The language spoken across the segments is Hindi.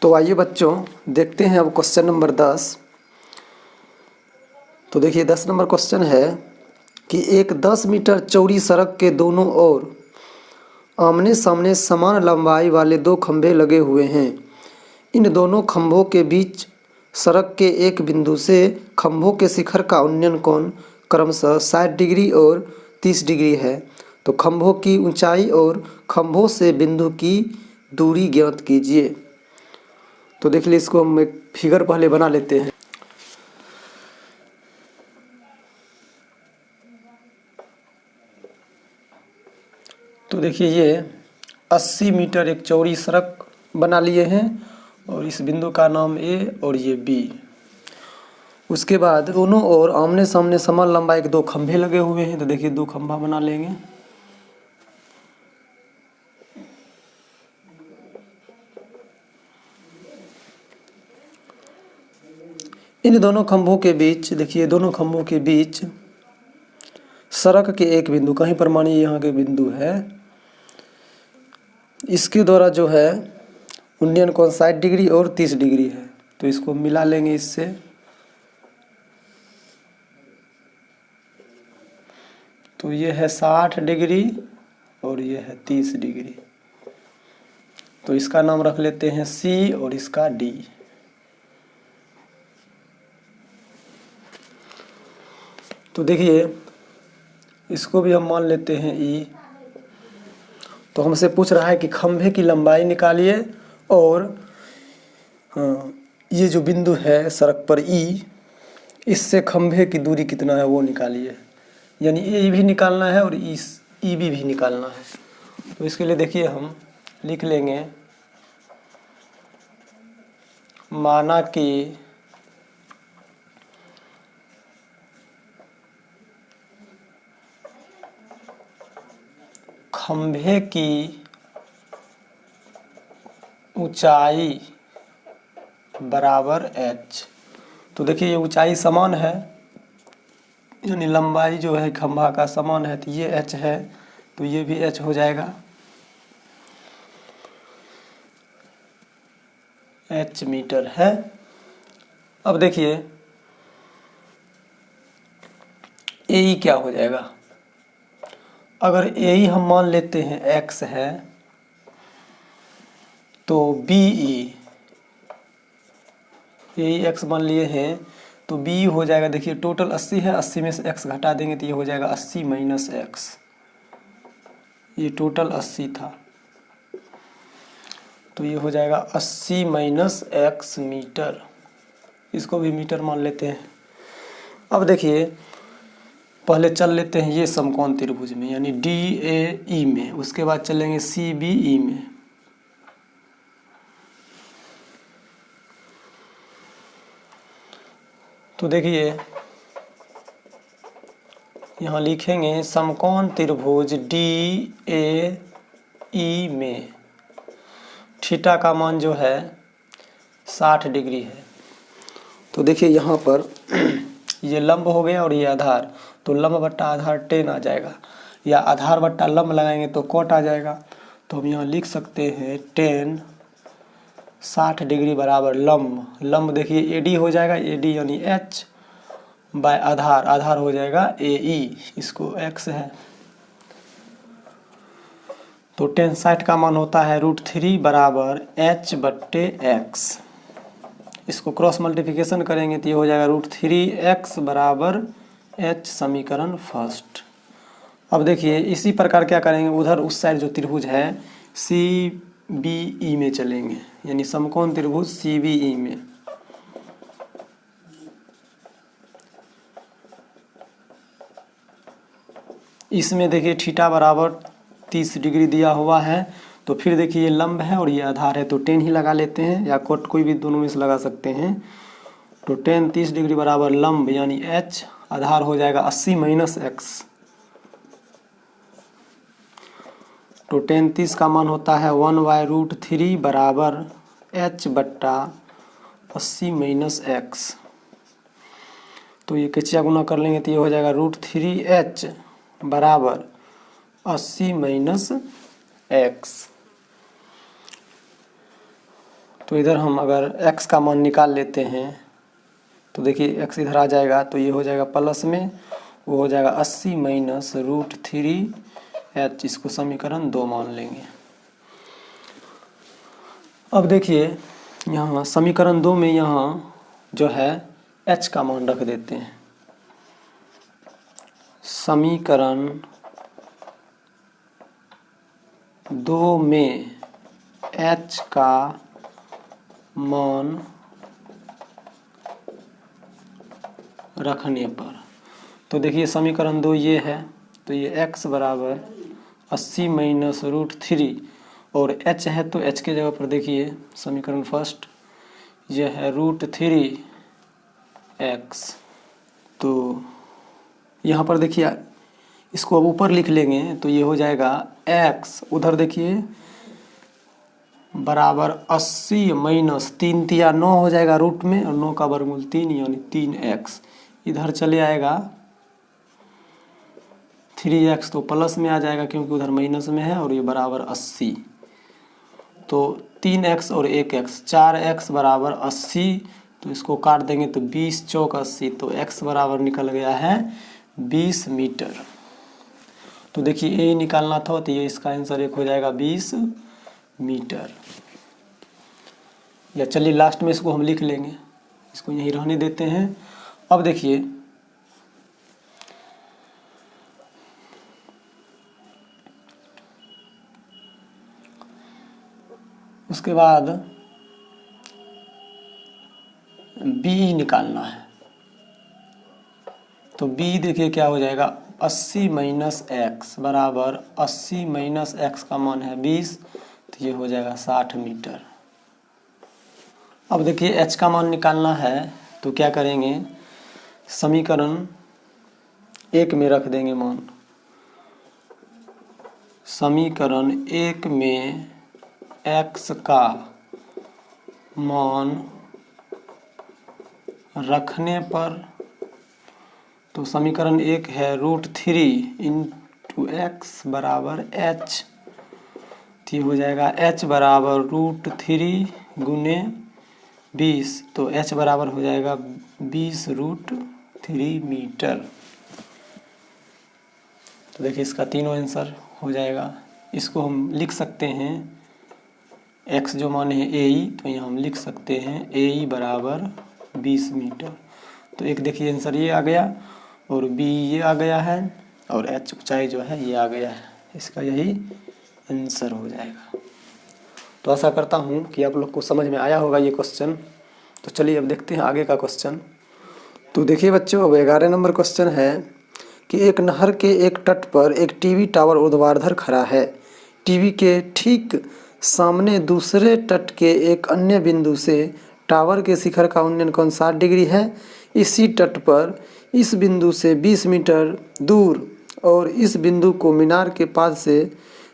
तो आइए बच्चों देखते हैं अब क्वेश्चन नंबर 10। तो देखिए 10 नंबर क्वेश्चन है कि एक 10 मीटर चौड़ी सड़क के दोनों ओर आमने सामने समान लंबाई वाले दो खंभे लगे हुए हैं। इन दोनों खंभों के बीच सड़क के एक बिंदु से खंभों के शिखर का उन्नयन कोण क्रमशः 60 डिग्री और 30 डिग्री है। तो खंभों की ऊंचाई और खंभों से बिंदु की दूरी ज्ञात कीजिए। तो देख लीजिए, इसको हम एक फिगर पहले बना लेते हैं। तो देखिए ये 80 मीटर एक चौड़ी सड़क बना लिए हैं और इस बिंदु का नाम ए और ये बी। उसके बाद दोनों ओर आमने सामने समान लंबाई के दो खंभे लगे हुए हैं। तो देखिए दो खंभा बना लेंगे। इन दोनों खंभों के बीच देखिए दोनों खंभों के बीच सड़क के एक बिंदु, कहीं पर मानिए यहाँ के बिंदु है, इसके द्वारा जो है उन्नयन कोण 60 डिग्री और 30 डिग्री है। तो इसको मिला लेंगे इससे। तो ये है 60 डिग्री और ये है 30 डिग्री। तो इसका नाम रख लेते हैं सी और इसका डी। तो देखिए इसको भी हम मान लेते हैं ई। तो हमसे पूछ रहा है कि खंभे की लंबाई निकालिए और ये जो बिंदु है सड़क पर ई, इससे खंभे की दूरी कितना है वो निकालिए। यानी ए भी निकालना है और ई भी निकालना है। तो इसके लिए देखिए हम लिख लेंगे, माना कि खंभे की ऊंचाई बराबर h। तो देखिए ये ऊंचाई समान है, यानी लंबाई जो है खंभा का समान है। तो ये h है तो ये भी h हो जाएगा, h मीटर है। अब देखिए ए क्या हो जाएगा। अगर ए हम मान लेते हैं x है तो बी ए x मान लिए हैं तो b हो जाएगा। देखिए टोटल 80 है, 80 में से x घटा देंगे तो ये हो जाएगा 80 माइनस x। ये टोटल 80 था तो ये हो जाएगा 80 माइनस x मीटर। इसको भी मीटर मान लेते हैं। अब देखिए पहले चल लेते हैं ये समकोण त्रिभुज में, यानी डी ए ई में। उसके बाद चलेंगे सी बी ई में। तो देखिए यहाँ लिखेंगे समकोण त्रिभुज डी ए ई में थीटा का मान जो है 60 डिग्री है। तो देखिए यहाँ पर ये लंब हो गया और ये आधार, तो लंब बट्टा आधार 10 आ जाएगा, या आधार बट्टा लंब लगाएंगे तो कोट आ जाएगा। तो हम यहाँ लिख सकते हैं 10 60 डिग्री बराबर लंब। लंब देखिए एडी हो जाएगा, एडी यानी h बाय आधार, आधार हो जाएगा ए, इसको x है। तो 10 60 का मान होता है √3 बराबर h बट्टे x। इसको क्रॉस मल्टीप्लिकेशन करेंगे तो ये हो जाएगा √3x बराबर h, समीकरण फर्स्ट। अब देखिए इसी प्रकार क्या करेंगे, उधर उस साइड जो त्रिभुज है सी बी ई में चलेंगे, यानी समकोण त्रिभुज सी बी ई में। इसमें देखिए थीटा बराबर 30 डिग्री दिया हुआ है। तो फिर देखिए ये लंब है और ये आधार है तो 10 ही लगा लेते हैं, या कोट कोई भी दोनों में से लगा सकते हैं। तो 10 30 डिग्री बराबर लंब यानी h, आधार हो जाएगा 80 माइनस x। तो 10 30 का मान होता है 1/√3 बराबर h बट्टा 80 माइनस x। तो ये कचिया गुना कर लेंगे तो ये हो जाएगा √3h बराबर 80 माइनस x। तो इधर हम अगर x का मान निकाल लेते हैं तो देखिए x इधर आ जाएगा, तो ये हो जाएगा प्लस में, वो हो जाएगा 80 माइनस √3h, इसको समीकरण 2 मान लेंगे। अब देखिए यहाँ समीकरण 2 में यहाँ जो है h का मान रख देते हैं। समीकरण 2 में h का मान रखने पर, तो देखिए समीकरण 2 ये है, तो ये x बराबर 80 माइनस √3 और h है तो h के जगह पर देखिए समीकरण फर्स्ट ये है √3x। तो यहाँ पर देखिए इसको अब ऊपर लिख लेंगे तो ये हो जाएगा x, उधर देखिए बराबर 80 माइनस 3 तिया 9 हो जाएगा रूट में, और 9 का वर्गमूल 3 यानी 3x, इधर चले आएगा 3x तो प्लस में आ जाएगा क्योंकि उधर माइनस में है, और ये बराबर 80, तो 3x और 1x 4x बराबर 80, तो इसको काट देंगे तो 20 चौक 80, तो x बराबर निकल गया है 20 मीटर। तो देखिए ये निकालना था, तो ये इसका आंसर एक हो जाएगा 20 मीटर। या चलिए लास्ट में इसको हम लिख लेंगे, इसको यहीं रहने देते हैं। अब देखिए उसके बाद b निकालना है, तो b देखिए क्या हो जाएगा 80 माइनस x बराबर 80 माइनस x का मान है 20, तो ये हो जाएगा 60 मीटर। अब देखिए h का मान निकालना है तो क्या करेंगे, समीकरण 1 में रख देंगे मान। समीकरण 1 में x का मान रखने पर, तो समीकरण 1 है √3 इंटू x बराबर h, तो ये हो जाएगा h बराबर √3 गुने 20, तो h बराबर हो जाएगा 20√3 मीटर। तो देखिए इसका तीनों आंसर हो जाएगा। इसको हम लिख सकते हैं, x जो मान है AE, तो यहाँ हम लिख सकते हैं AE बराबर 20 मीटर। तो एक देखिए आंसर ये आ गया, और B ये आ गया है, और h ऊंचाई जो है ये आ गया है, इसका यही आंसर हो जाएगा। तो आशा करता हूँ कि आप लोग को समझ में आया होगा ये क्वेश्चन। तो चलिए अब देखते हैं आगे का क्वेश्चन। तो देखिए बच्चों, अब 11 नंबर क्वेश्चन है कि एक नहर के एक तट पर एक टीवी टावर ऊर्ध्वाधर खड़ा है। टीवी के ठीक सामने दूसरे तट के एक अन्य बिंदु से टावर के शिखर का उन्नयन कोण 60 डिग्री है। इसी तट पर इस बिंदु से 20 मीटर दूर और इस बिंदु को मीनार के पाद से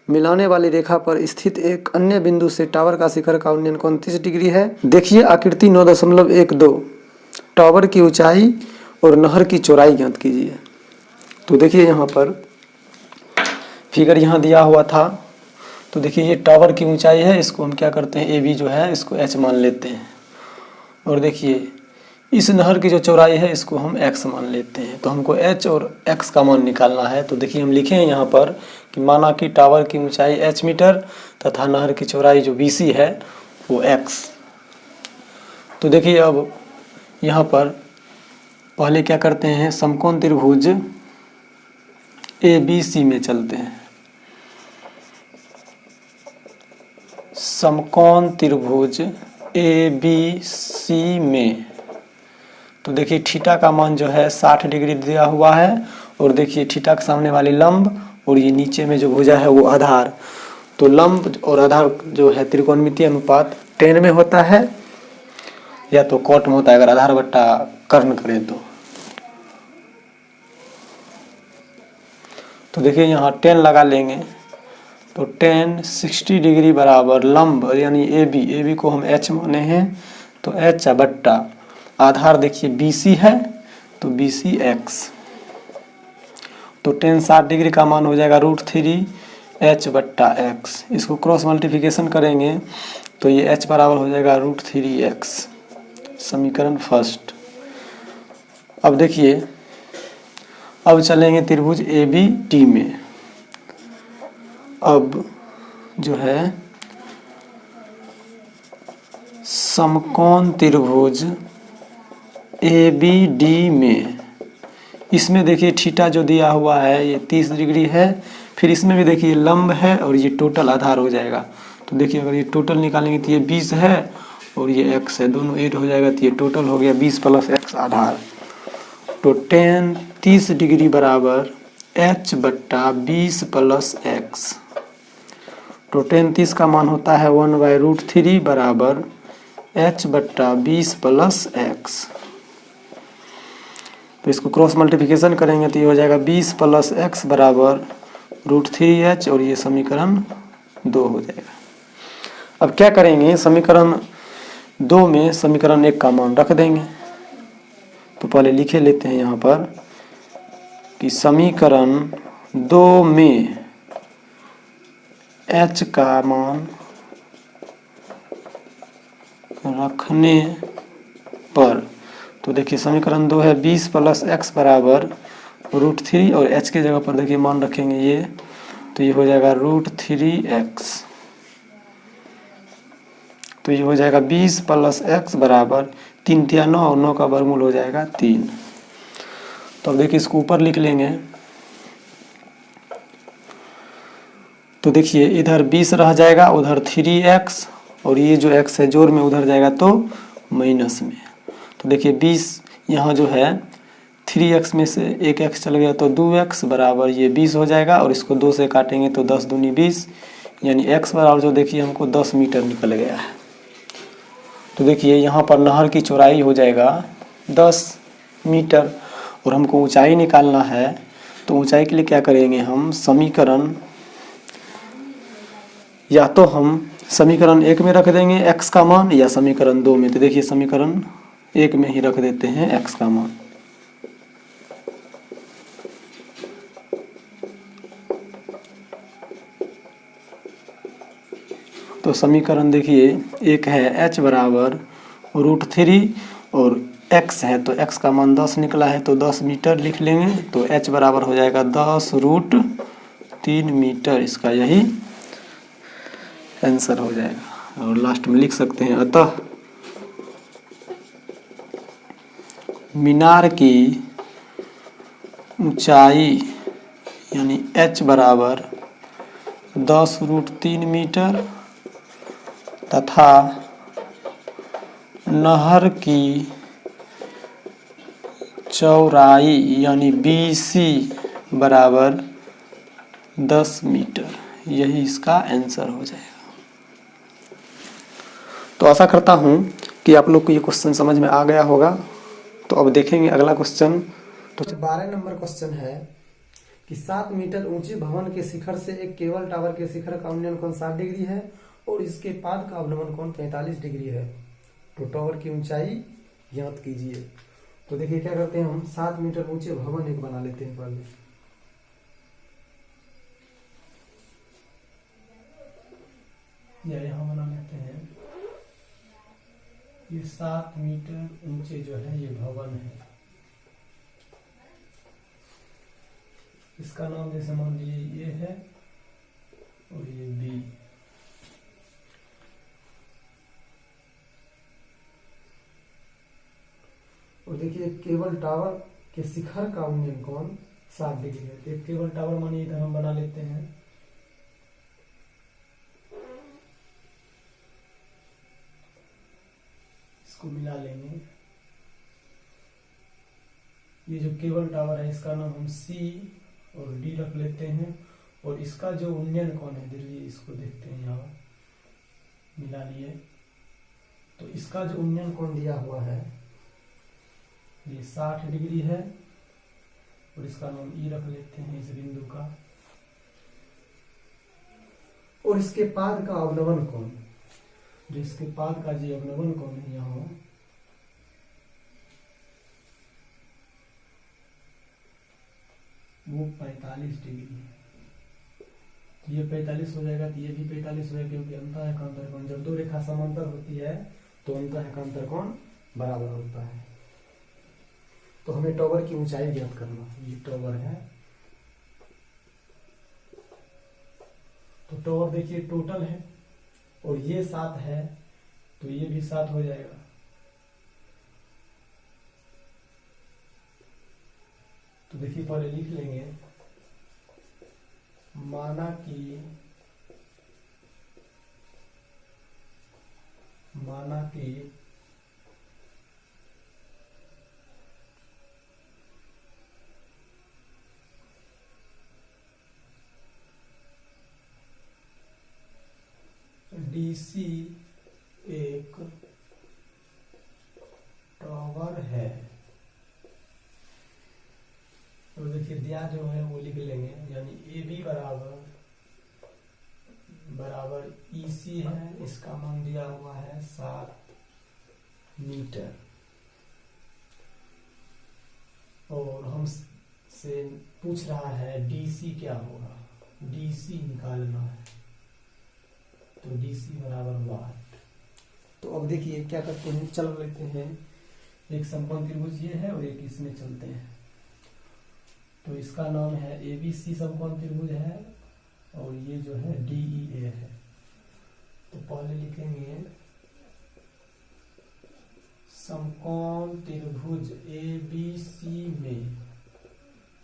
मिलाने वाली रेखा पर स्थित एक अन्य बिंदु से टावर का शिखर का उन्नयन कोण 30 डिग्री है। देखिए आकृति 9.12 टावर की ऊंचाई और नहर की चौड़ाई ज्ञात कीजिए। तो देखिए यहाँ पर फिगर यहाँ दिया हुआ था, तो देखिए ये टावर की ऊंचाई है, इसको हम क्या करते हैं AB जो है इसको h मान लेते हैं, और देखिए इस नहर की जो चौड़ाई है इसको हम x मान लेते हैं। तो हमको h और x का मान निकालना है। तो देखिए हम लिखे हैं यहाँ पर कि माना कि टावर की ऊंचाई h मीटर तथा नहर की चौड़ाई जो BC है वो x। तो देखिए अब यहाँ पर पहले क्या करते हैं, समकोण त्रिभुज ABC में चलते हैं। समकोण त्रिभुज ABC में, तो देखिए थीटा का मान जो है 60 डिग्री दिया हुआ है, और देखिए थीटा के सामने वाली लंब और ये नीचे में जो भुजा है वो आधार। तो लंब और आधार जो है त्रिकोणमितीय अनुपात 10 में होता है, या तो कॉट में होता है अगर आधार बट्टा कर्ण करें तो देखिए यहाँ 10 लगा लेंगे, तो 10 60 डिग्री बराबर लंब यानी AB को हम h माने हैं, तो h बट्टा आधार देखिए BC है तो BC x, तो 10 60 डिग्री का मान हो जाएगा √3 एच बट्टा एक्स। इसको क्रॉस मल्टीप्लिकेशन करेंगे तो ये एच बराबर हो जाएगा √3x, समीकरण फर्स्ट। अब देखिए, अब चलेंगे त्रिभुज ए बी डी में। अब जो है समकोण त्रिभुज ए बी डी में, इसमें देखिए थीटा जो दिया हुआ है ये 30 डिग्री है। फिर इसमें भी देखिए लंब है और ये टोटल आधार हो जाएगा। तो देखिए अगर ये टोटल निकालेंगे तो ये 20 है और ये x है, दोनों ऐड हो जाएगा तो ये टोटल हो गया 20 + x आधार। तो tan 30 डिग्री बराबर h बट्टा 20 + x। तो tan 30 का मान होता है 1/√3 बराबर h बट्टा 20 + x। तो इसको क्रॉस मल्टीप्लिकेशन करेंगे तो ये हो जाएगा 20 + x बराबर √3h और ये समीकरण 2 हो जाएगा। अब क्या करेंगे, समीकरण 2 में समीकरण 1 का मान रख देंगे। तो पहले लिखे लेते हैं यहाँ पर कि समीकरण 2 में h का मान रखने पर, तो देखिए समीकरण 2 है 20 + x बराबर √3 और h के जगह पर देखिए मान रखेंगे ये, तो ये हो जाएगा √3x। तो ये हो जाएगा 20 + x बराबर 3 × 9 और 9 का वर्गमूल हो जाएगा 3। तो अब देखिए इसको ऊपर लिख लेंगे। तो देखिए इधर 20 रह जाएगा, उधर 3x और ये जो x है जोड़ में उधर जाएगा तो माइनस में। तो देखिए 20 यहाँ जो है 3x में से एक x चल गया तो 2x बराबर ये 20 हो जाएगा और इसको 2 से काटेंगे तो 10 दूनी 20, यानी x बराबर जो देखिए हमको 10 मीटर निकल गया है। तो देखिए यहाँ पर नहर की चौड़ाई हो जाएगा 10 मीटर और हमको ऊंचाई निकालना है। तो ऊंचाई के लिए क्या करेंगे, हम समीकरण, या तो हम समीकरण 1 में रख देंगे x का मान या समीकरण 2 में। तो देखिए समीकरण 1 में ही रख देते हैं x का मान। तो समीकरण देखिए एक है h बराबर √3 और x है तो x का मान 10 निकला है तो 10 मीटर लिख लेंगे। तो h बराबर हो जाएगा 10√3 मीटर, इसका यही आंसर हो जाएगा। और लास्ट में लिख सकते हैं अतः मीनार की ऊंचाई यानी h बराबर 10√3 मीटर तथा नहर की चौड़ाई यानी BC बराबर 10 मीटर, यही इसका आंसर हो जाएगा। तो आशा करता हूँ कि आप लोग को ये क्वेश्चन समझ में आ गया होगा। तो अब देखेंगे अगला क्वेश्चन। तो 12 नंबर क्वेश्चन है कि 7 मीटर ऊंचे भवन के शिखर से एक केबल टावर के शिखर का उन्नयन कोण 60 डिग्री है और इसके पाद का अवनमन कोण 45 डिग्री है। तो टावर की ऊंचाई ज्ञात कीजिए। तो देखिए क्या करते हैं, हम 7 मीटर ऊंचे भवन एक बना लेते हैं। पहले या यहाँ बना लेते हैं, ये 7 मीटर ऊंचे जो है ये भवन है। इसका नाम जैसे मान लीजिए ये है और ये बी। और देखिए केबल टावर के शिखर का उन्नयन कोण 60 डिग्री है। तो एक केबल टावर मानिए इधर हम बना लेते हैं। इसको मिला लेंगे। ये जो केबल टावर है इसका नाम हम C और D रख लेते हैं और इसका जो उन्नयन कोण है देखिए इसको देखते हैं, यहाँ मिला लिए। तो इसका जो उन्नयन कोण दिया हुआ है ये 60 डिग्री है और इसका नाम E रख लेते हैं इस बिंदु का। और इसके पाद का अवनमन कोण, जो इसके पाद का जो अवनमन कोण है यहाँ वो 45 डिग्री है। तो ये 45 हो जाएगा, तो ये भी 45 हो जाएगा, क्योंकि अंतःएकांतर कोण, जब दो रेखा समांतर होती है तो अंतःएकांतर कोण बराबर होता है। तो हमें टॉवर की ऊंचाई ज्ञात करना, ये टॉवर है। तो टॉवर देखिए टोटल है और ये 7 है, तो ये भी 7 हो जाएगा। तो देखिए पहले लिख लेंगे, माना कि डीसी एक टॉवर है। तो देखिए दिया जो है वो लिख लेंगे, यानी ए बी बराबर ईसी है, इसका मान दिया हुआ है 7 मीटर। और हमसे पूछ रहा है डीसी क्या होगा, डीसी निकालना है, तो डीसी बराबर वाट। तो अब देखिए क्या करते हैं, चल लेते हैं, एक समकोण त्रिभुज ये है और एक इसमें चलते हैं। तो इसका नाम है एबीसी समकोण त्रिभुज है और ये जो है डीईए है। तो पहले लिखेंगे समकोण त्रिभुज एबीसी में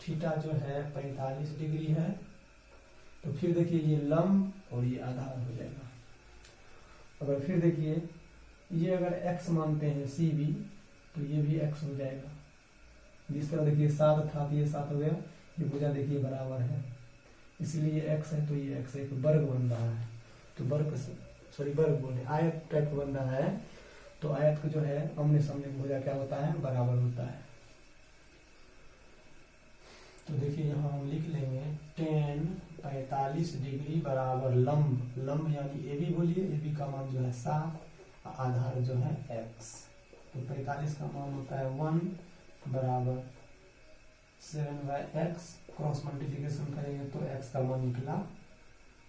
थीटा जो है 45 डिग्री है। तो फिर देखिए ये लंब और ये आधार हो जाएगा। अगर फिर देखिए ये अगर x मानते हैं सी बी, तो ये भी x हो जाएगा। जिस तरह देखिए 7 था तो ये 7 हो गया, ये भुजा देखिए बराबर है, इसलिए ये x है तो ये x एक वर्ग बन रहा है। तो वर्ग बोले आयत टाइप बन रहा है। तो आयत को जो है आमने सामने भुजा क्या होता है, बराबर होता है। तो देखिए यहाँ हम लिख लेंगे tan 45 डिग्री बराबर लंब यानी ए बी बोलिए, ए बी का मान जो है 7, आधार जो है x। तो 45 का मान होता है 1 बराबर 7/x, क्रॉस मल्टीप्लिकेशन करेंगे तो x का मान निकला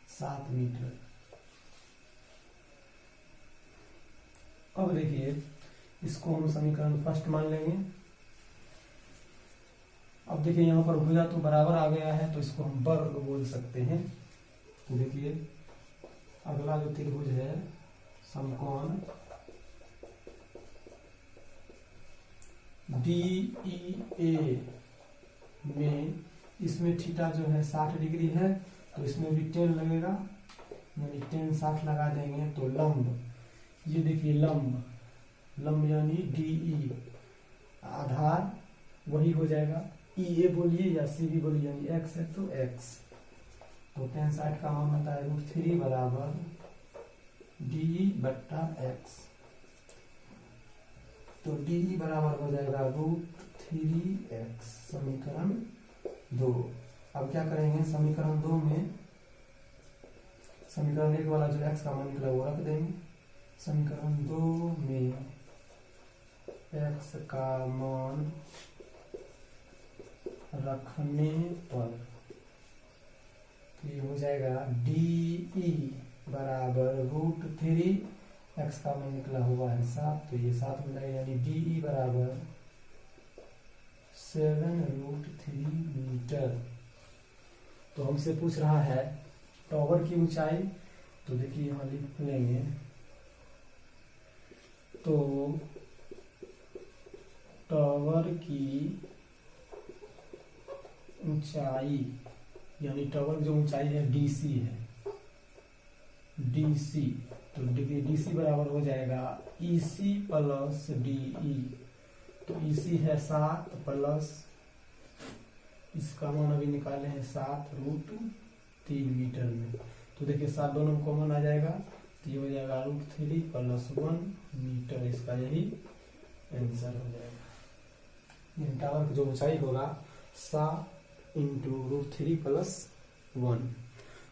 7 मीटर। अब देखिए इसको हम समीकरण फर्स्ट मान लेंगे। अब देखिए यहाँ पर भुजा तो बराबर आ गया है, तो इसको हम वर्ग बोल सकते हैं। तो देखिए अगला जो त्रिभुज है समकोण DEA में, इसमें थीटा जो है 60 डिग्री है, तो इसमें भी 10 लगेगा, यानी 10 60 लगा देंगे। तो लंब, ये देखिए लंब यानी DE, आधार वही हो जाएगा, EA बोलिए या CB बोलिए, यानी x है तो x। तो 10 60 का मान होता है √3 बराबर DE बट्टा x। तो DE बराबर हो जाएगा √3x, समीकरण 2। अब क्या करेंगे, समीकरण 2 में समीकरण 1 वाला जो x का मान निकला वो रख देंगे। समीकरण 2 में x का मान रखने पर ये हो जाएगा DE बराबर √3, x का मान निकला हुआ है 7, तो ये 7 हो जाएगा, यानी DE बराबर 7√3 मीटर। तो हमसे पूछ रहा है टॉवर की ऊंचाई। तो देखिए यहाँ लिख लेंगे, तो टॉवर की ऊंचाई यानी टॉवर जो ऊंचाई है DC है, DC। तो DC बराबर हो जाएगा EC प्लस DE। तो EC है 7 प्लस इसका मान अभी निकाले हैं 7√3 मीटर में। तो देखिए 7 दोनों कॉमन आ जाएगा, तो ये हो जाएगा √3 प्लस 1 मीटर, इसका यही आंसर हो जाएगा। टावर की जो ऊंचाई होगा 7 × √3 प्लस 1।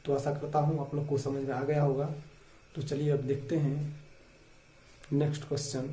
तो आशा करता हूँ आप लोग को समझ में आ गया होगा। तो चलिए अब देखते हैं नेक्स्ट क्वेश्चन।